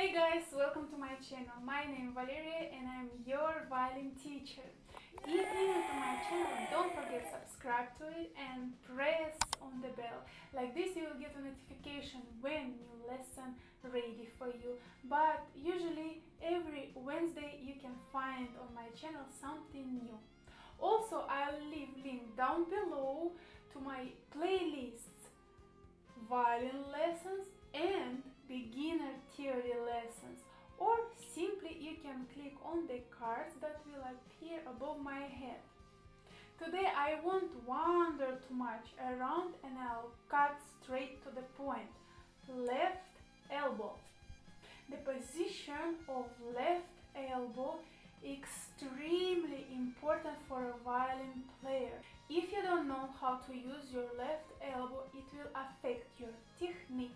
Hey guys, welcome to my channel. My name is Valeria and I'm your violin teacher. If you're new to my channel, don't forget to subscribe to it and press on the bell. Like this you will get a notification when new lesson ready for you. But usually every Wednesday you can find on my channel something new. Also, I'll leave link down below to my playlists, Violin Lessons and Beginner Theory Lessons, or simply you can click on the cards that will appear above my head. Today I won't wander too much around and I'll cut straight to the point. Left elbow. The position of left elbow extremely important for a violin player. If you don't know how to use your left elbow, it will affect your technique,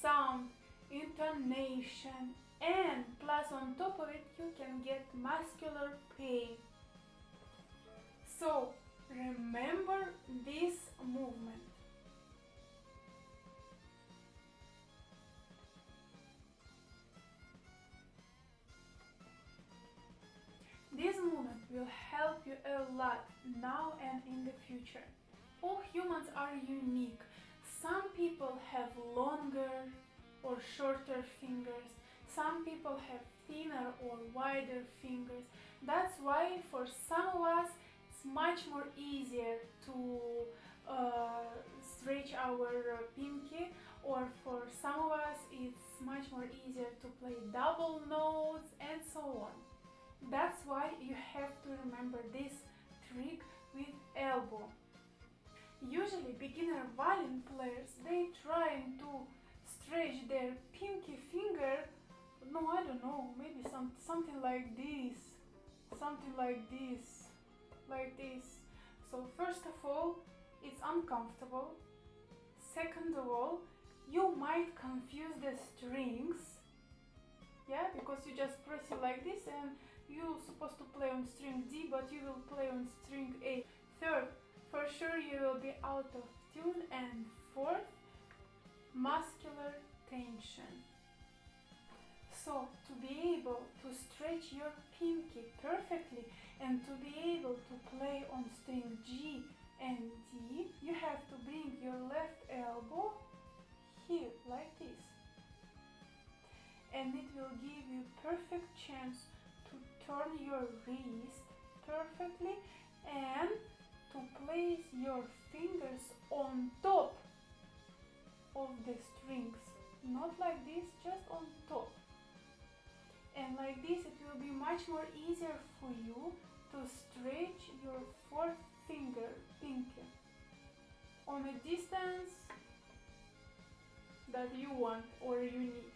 sound, intonation, and plus on top of it you can get muscular pain. So remember this movement. This movement will help you a lot now and in the future. All humans are unique. Some people have longer or shorter fingers. Some people have thinner or wider fingers. That's why for some of us it's much more easier to stretch our pinky, or for some of us it's much more easier to play double notes and so on. That's why you have to remember this trick with elbow. Usually beginner violin players, they trying to stretch their pinky finger, no, I don't know, maybe something like this, like this. So first of all, it's uncomfortable. Second of all, you might confuse the strings, yeah, because you just press it like this and you're supposed to play on string D, but you will play on string A. Third, for sure you will be out of tune. And fourth, muscular tension. So to be able to stretch your pinky perfectly and to be able to play on string G and D, you have to bring your left elbow here like this, and it will give you perfect chance to turn your wrist perfectly and to place your fingers on top of the strings, not like this, just on top. And like this it will be much more easier for you to stretch your fourth finger, pinky, on a distance that you want or you need.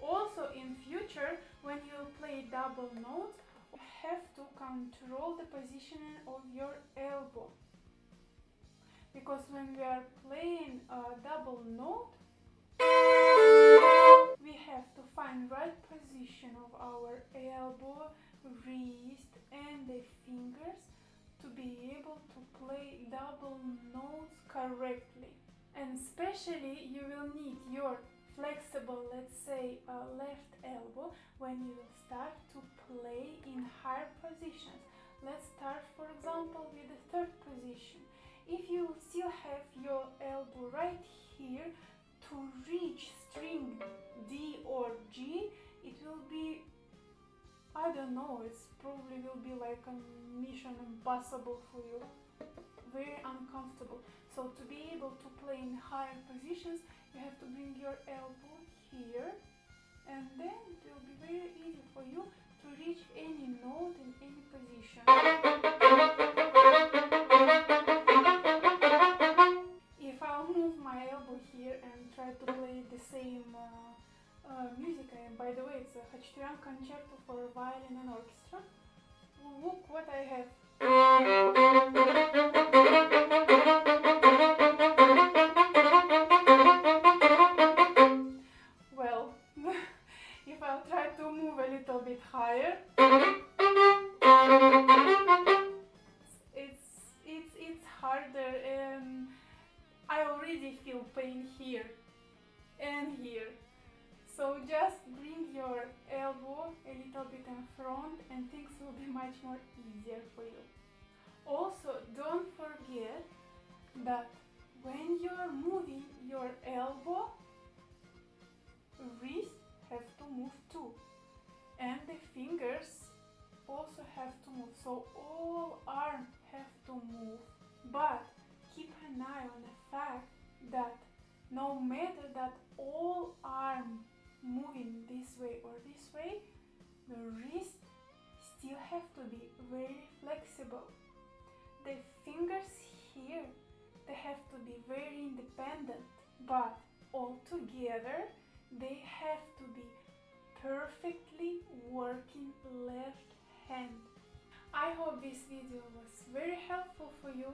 Also in future, when you play double notes, you have to control the positioning of your elbow, because when we are playing a double note, we have to find right position of our elbow, wrist and the fingers to be able to play double notes correctly. And especially you will need your flexible, let's say, left elbow when you will start to play in higher positions. Let's start, for example, with the third position. If you still have your elbow right here to reach string D or G, it will be, I don't know, it's probably will be like a mission impossible for you, very uncomfortable. So to be able to play in higher positions, you have to bring your elbow here, and then it will be very easy for you to reach any note in any position. If I'll move my elbow here and try to play the same music, and by the way, it's a Hachturyan concerto for violin and orchestra. Look what I have. Well, if I'll try to move a little bit higher, it's harder, and I already feel pain here and here. So just bring your elbow a little bit in front and things will be much more easier for you. Also, don't forget that when you're moving your elbow, wrist have to move too. And the fingers also have to move. So all arms have to move. But keep an eye on the fact that no matter that all arms moving this way or this way, the wrist still have to be very flexible. The fingers here, they have to be very independent, but all together they have to be perfectly working left hand. I hope this video was very helpful for you.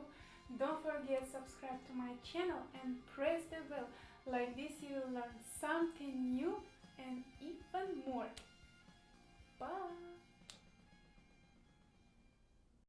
Don't forget subscribe to my channel and press the bell. Like this you will learn something new and even more.